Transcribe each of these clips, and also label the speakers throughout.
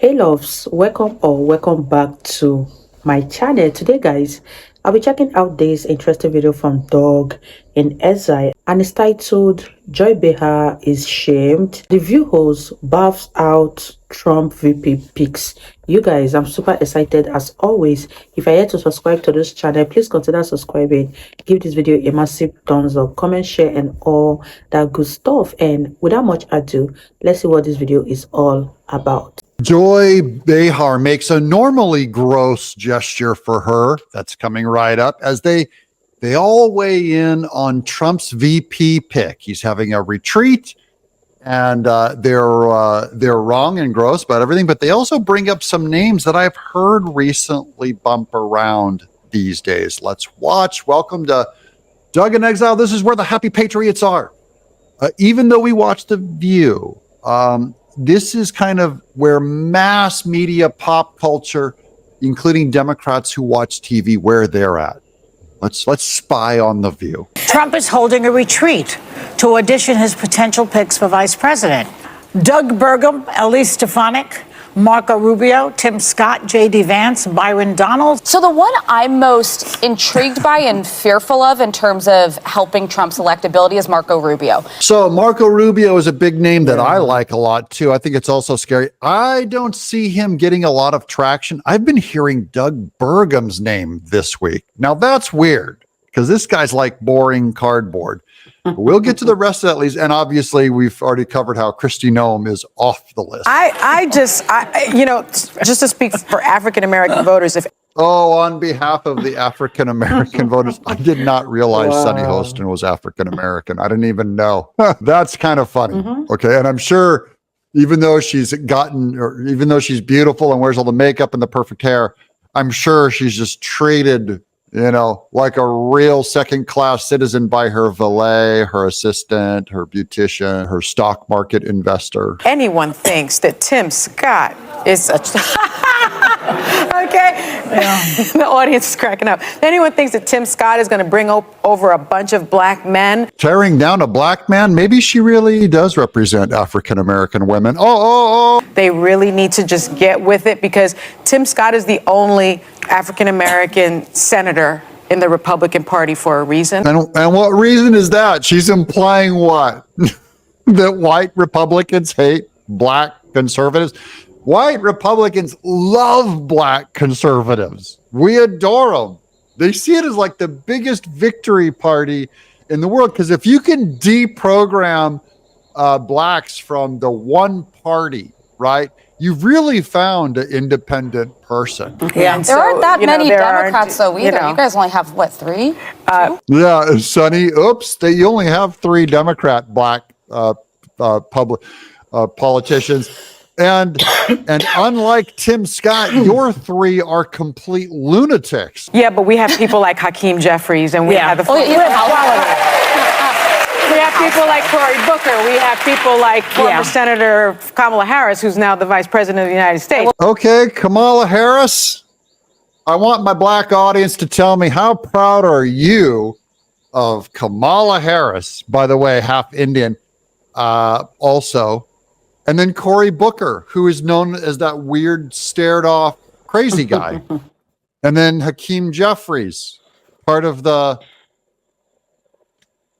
Speaker 1: Hey loves, welcome back to my channel. Today guys, I'll be checking out this interesting video from Dog in Ezai, and it's titled Joy Behar is shamed. The view host Barfs out Trump VP picks. You guys, I'm super excited as always. If you're yet to subscribe to this channel, please consider subscribing. Give this video a massive thumbs up, comment, share, and all that good stuff. And without much ado, let's see what this video is all about.
Speaker 2: Joy Behar makes a normally gross gesture for her. That's coming right up as they all weigh in on Trump's VP pick. He's having a retreat, and they're wrong and gross about everything, but they also bring up some names that I've heard recently bump around these days. Let's watch. Welcome to Doug in Exile. This is where the happy patriots are. Even though we watch The View, this is kind of where mass media, pop culture, including Democrats who watch TV, where they're at. Let's spy on The View.
Speaker 3: Trump is holding a retreat to audition his potential picks for vice president. Doug Burgum, Elise Stefanik, Marco Rubio, Tim Scott, J.D. Vance, Byron Donalds.
Speaker 4: So the one I'm most intrigued by and fearful of in terms of helping Trump's electability is Marco Rubio.
Speaker 2: So Marco Rubio is a big name that I like a lot too. I think it's also scary. I don't see him getting a lot of traction. I've been hearing Doug Burgum's name this week. Now that's weird because this guy's like boring cardboard. We'll get to the rest of that list, and obviously we've already covered how Kristi Noem is off the list.
Speaker 5: Just to speak for African American voters,
Speaker 2: on behalf of the African American voters, I did not realize Sunny Hostin was African American. I didn't even know. That's kind of funny. Okay, and I'm sure even though she's beautiful and wears all the makeup and the perfect hair, I'm sure she's just treated like a real second-class citizen by her valet, her assistant, her beautician, her stock market investor.
Speaker 5: anyone thinks that Tim Scott is a the audience is cracking up. Anyone thinks that Tim Scott is going to bring over a bunch of black men,
Speaker 2: Tearing down a black man? Maybe she really does represent African American women.
Speaker 5: they really need to just get with it, because Tim Scott is the only African American senator in the Republican Party for a reason.
Speaker 2: And what reason is that? She's implying what? That white Republicans hate black conservatives? White Republicans love black conservatives. We adore them. They see it as like the biggest victory party in the world, because if you can deprogram blacks from the one party, right, you've really found an independent person.
Speaker 5: Yeah,
Speaker 4: There aren't that many Democrats, though, either. You guys only have, what, 3?
Speaker 2: Yeah, Sonny, you only have 3 Democrat black politicians. And unlike Tim Scott, your 3 are complete lunatics.
Speaker 5: Yeah, but we have people like Hakeem Jeffries, and we have the we have people like Cory Booker. We have people like former Senator Kamala Harris, who's now the Vice President of the United States.
Speaker 2: Okay, Kamala Harris, I want my black audience to tell me, how proud are you of Kamala Harris, by the way, half Indian, also. And then Cory Booker, who is known as that weird, stared-off, crazy guy. And then Hakeem Jeffries, part of the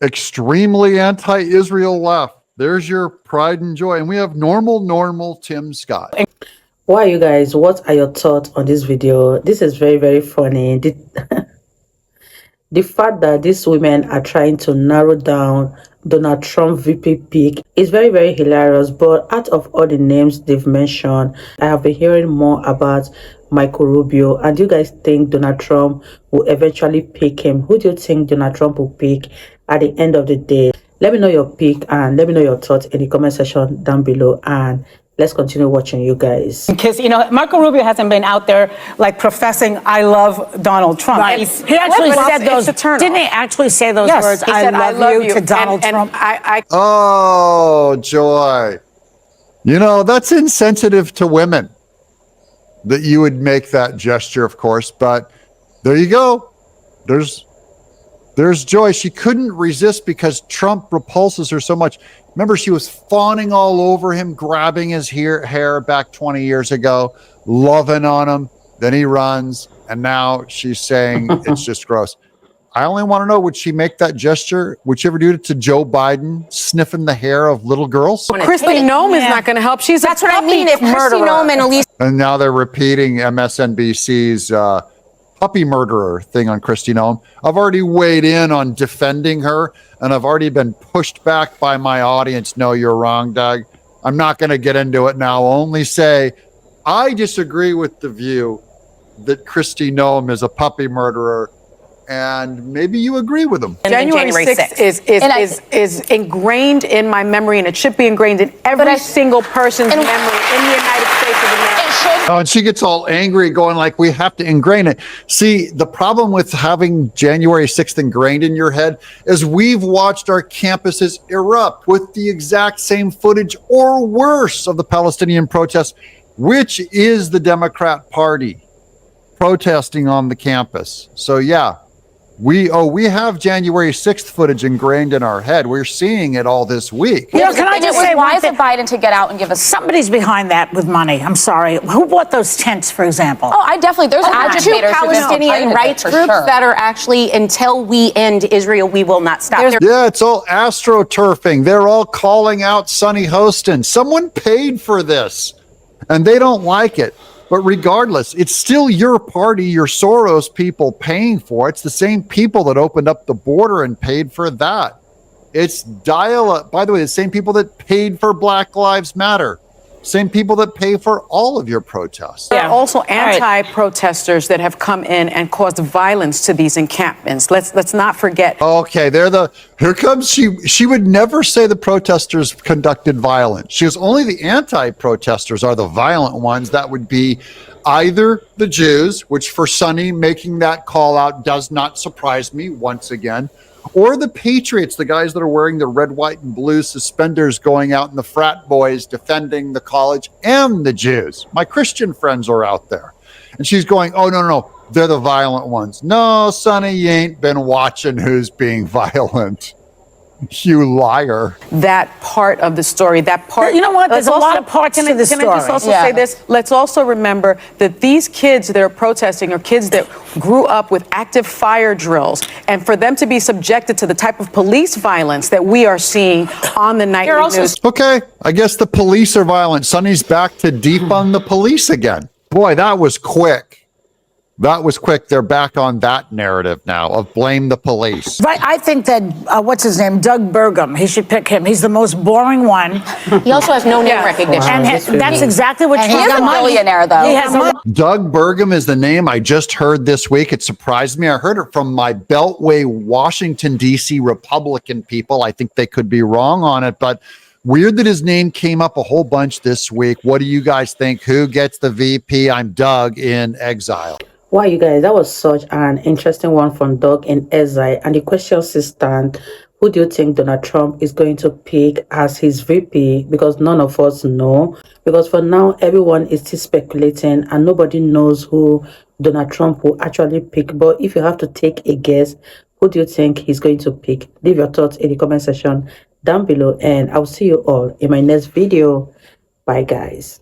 Speaker 2: extremely anti-Israel left. There's your pride and joy. And we have normal Tim Scott.
Speaker 1: Why, you guys, what are your thoughts on this video? This is very, very funny. The fact that these women are trying to narrow down Donald Trump VP pick is very, very hilarious. But out of all the names they've mentioned, I have been hearing more about Marco Rubio. And do you guys think Donald Trump will eventually pick him? Who do you think Donald Trump will pick at the end of the day? Let me know your pick and let me know your thoughts in the comment section down below. And let's continue watching, you guys.
Speaker 6: Because, Marco Rubio hasn't been out there like professing, I love Donald Trump.
Speaker 3: Right. He actually said those. Didn't he actually say those words?
Speaker 5: He said,
Speaker 3: I love you to Donald
Speaker 5: and
Speaker 3: Trump.
Speaker 2: Oh, Joy. That's insensitive to women that you would make that gesture, of course. But there you go. There's Joy. She couldn't resist because Trump repulses her so much. Remember, she was fawning all over him, grabbing his hair back 20 years ago, loving on him. Then he runs, and now she's saying it's just gross. I only want to know, would she make that gesture? Would she ever do it to Joe Biden, sniffing the hair of little girls?
Speaker 5: Kristi Noem is not going to help. She's
Speaker 7: That's what I mean. If Kristi Noem and Elise
Speaker 2: And now they're repeating MSNBC's puppy murderer thing on Kristi Noem. I've already weighed in on defending her, and I've already been pushed back by my audience. No, you're wrong, Doug. I'm not going to get into it now. I'll only say I disagree with the view that Kristi Noem is a puppy murderer, and maybe you agree with them.
Speaker 5: January 6th is ingrained in my memory, and it should be ingrained in every single person's memory in the United States of America.
Speaker 2: Oh, and she gets all angry, going like, we have to ingrain it. See, the problem with having January 6th ingrained in your head is we've watched our campuses erupt with the exact same footage or worse of the Palestinian protests, which is the Democrat Party protesting on the campus. So yeah, we have January 6th footage ingrained in our head. We're seeing it all this week.
Speaker 3: You know, can I just say
Speaker 4: wise of Biden to get out and give us
Speaker 3: somebody's behind that with money. I'm sorry. Who bought those tents, for example?
Speaker 4: Oh, I definitely. There's
Speaker 7: two
Speaker 4: agitators
Speaker 7: Palestinian rights groups that are actually, until we end Israel, we will not stop.
Speaker 2: Yeah, it's all astroturfing. They're all calling out Sonny Hostin. Someone paid for this, and they don't like it. But regardless, it's still your party, your Soros people paying for it. It's the same people that opened up the border and paid for that. It's dial-up. By the way, the same people that paid for Black Lives Matter. Same people that pay for all of your protests.
Speaker 5: There are also anti-protesters that have come in and caused violence to these encampments. Let's not forget.
Speaker 2: Okay, here comes she would never say the protesters conducted violence. She was only the anti-protesters are the violent ones. That would be either the Jews, which for Sonny making that call out does not surprise me once again, or the patriots, the guys that are wearing the red, white, and blue suspenders going out in the frat boys defending the college, and the Jews. My Christian friends are out there. And she's going, oh, no, they're the violent ones. No, Sonny, you ain't been watching who's being violent. You liar.
Speaker 5: That part of the story, that part.
Speaker 3: You know what? There's a lot of parts to the story.
Speaker 5: Can I just also say this? Let's also remember that these kids that are protesting are kids that grew up with active fire drills. And for them to be subjected to the type of police violence that we are seeing on the nightly news.
Speaker 2: Okay, I guess the police are violent. Sonny's back to defund the police again. Boy, that was quick. That was quick. They're back on that narrative now of blame the police.
Speaker 3: Right. I think that, what's his name? Doug Burgum. He should pick him. He's the most boring one.
Speaker 7: He also has no name recognition.
Speaker 3: And that's exactly what
Speaker 4: he's a millionaire, though.
Speaker 3: He has
Speaker 2: Doug Burgum is the name I just heard this week. It surprised me. I heard it from my Beltway, Washington, D.C. Republican people. I think they could be wrong on it, but weird that his name came up a whole bunch this week. What do you guys think? Who gets the VP? I'm Doug in exile.
Speaker 1: Wow, you guys, that was such an interesting one from Doug in exile. And the question still stands, who do you think Donald Trump is going to pick as his VP? Because none of us know. Because for now, everyone is still speculating and nobody knows who Donald Trump will actually pick. But if you have to take a guess, who do you think he's going to pick? Leave your thoughts in the comment section down below. And I'll see you all in my next video. Bye, guys.